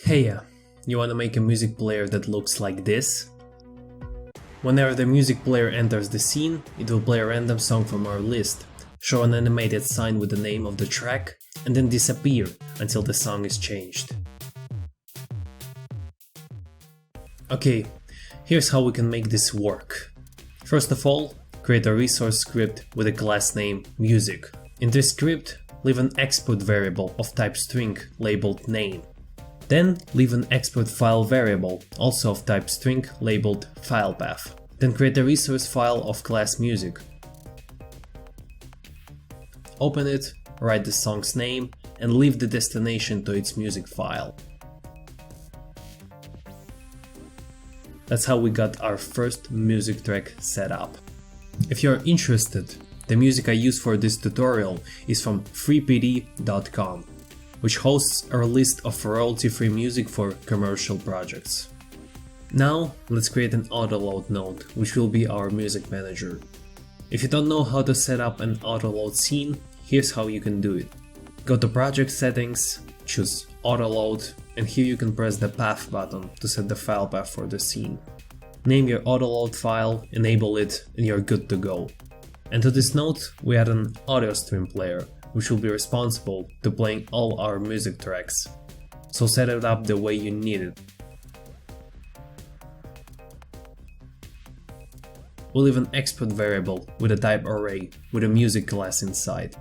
Hey, you wanna make a music player that looks like this? Whenever the music player enters the scene, it will play a random song from our list, show an animated sign with the name of the track, and then disappear until the song is changed. Okay, here's how we can make this work. First of all, create a resource script with a class name music. In this script, leave an export variable of type string labeled name. Then leave an export file variable, also of type string, labeled file path. Then create a resource file of class music. Open it, write the song's name, and leave the destination to its music file. That's how we got our first music track set up. If you're interested, the music I use for this tutorial is from freepd.com. which hosts our list of royalty-free music for commercial projects. Now, let's create an autoload node, which will be our music manager. If you don't know how to set up an autoload scene, here's how you can do it. Go to project settings, choose autoload, and here you can press the path button to set the file path for the scene. Name your autoload file, enable it, and you're good to go. And to this node, we add an audio stream player, which will be responsible to playing all our music tracks. So set it up the way you need it. We'll leave an export variable with a type array with a music class inside.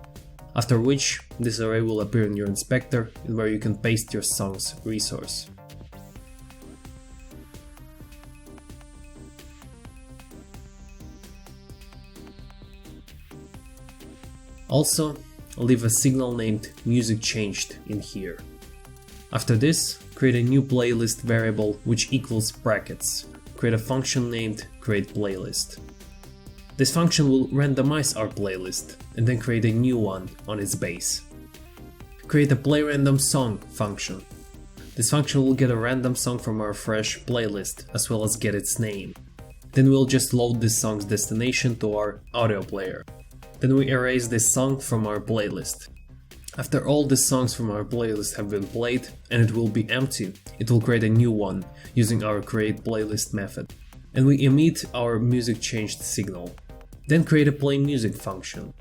After which, this array will appear in your inspector where you can paste your song's resource. Also, leave a signal named music changed in here. After this, create a new playlist variable which equals brackets. Create a function named createPlaylist. This function will randomize our playlist and then create a new one on its base. Create a playRandomSong function. This function will get a random song from our fresh playlist as well as get its name. Then we'll just load this song's destination to our audio player. Then we erase this song from our playlist. After all the songs from our playlist have been played and it will be empty, it will create a new one using our createPlaylist method. And we emit our music changed signal. Then create a playMusic function.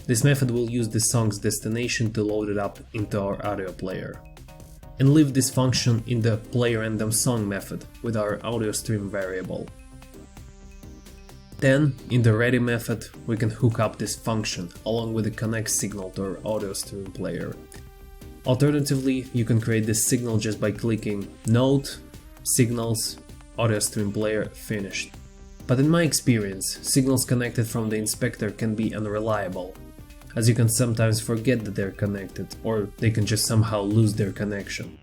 This method will use the song's destination to load it up into our audio player. And leave this function in the playRandomSong method with our audio stream variable. Then, in the ready method, we can hook up this function along with the connect signal to our audio stream player. Alternatively, you can create this signal just by clicking Node, Signals, Audio Stream Player, Finished. But in my experience, signals connected from the inspector can be unreliable, as you can sometimes forget that they're connected, or they can just somehow lose their connection.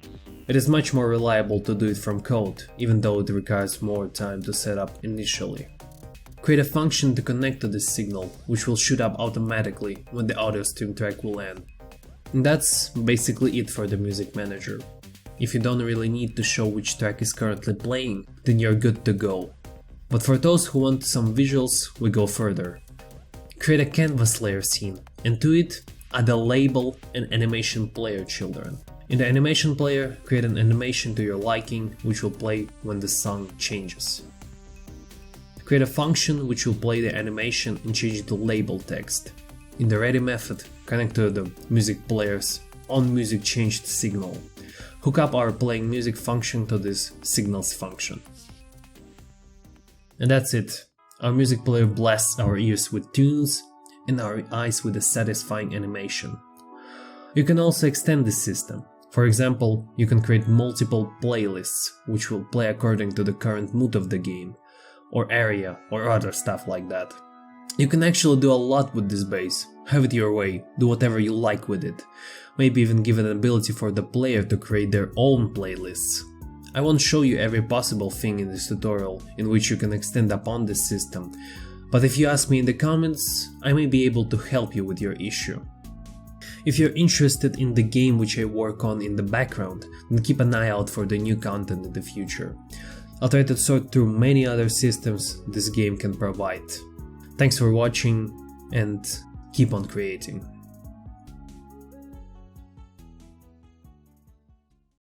It is much more reliable to do it from code, even though it requires more time to set up initially. Create a function to connect to this signal, which will shoot up automatically when the audio stream track will end. And that's basically it for the music manager. If you don't really need to show which track is currently playing, then you're good to go. But for those who want some visuals, we go further. Create a canvas layer scene, and to it, add a label and animation player children. In the animation player, create an animation to your liking, which will play when the song changes. Create a function which will play the animation and change it to label text. In the ready method, connect to the music player's onMusicChanged signal. Hook up our playingMusic function to this signals function. And that's it. Our music player blasts our ears with tunes and our eyes with a satisfying animation. You can also extend this system. For example, you can create multiple playlists which will play according to the current mood of the game, or area, or other stuff like that. You can actually do a lot with this base. Have it your way, do whatever you like with it. Maybe even give an ability for the player to create their own playlists. I won't show you every possible thing in this tutorial in which you can extend upon this system, but if you ask me in the comments, I may be able to help you with your issue. If you're interested in the game which I work on in the background, then keep an eye out for the new content in the future. I'll try to sort through many other systems this game can provide. Thanks for watching and keep on creating.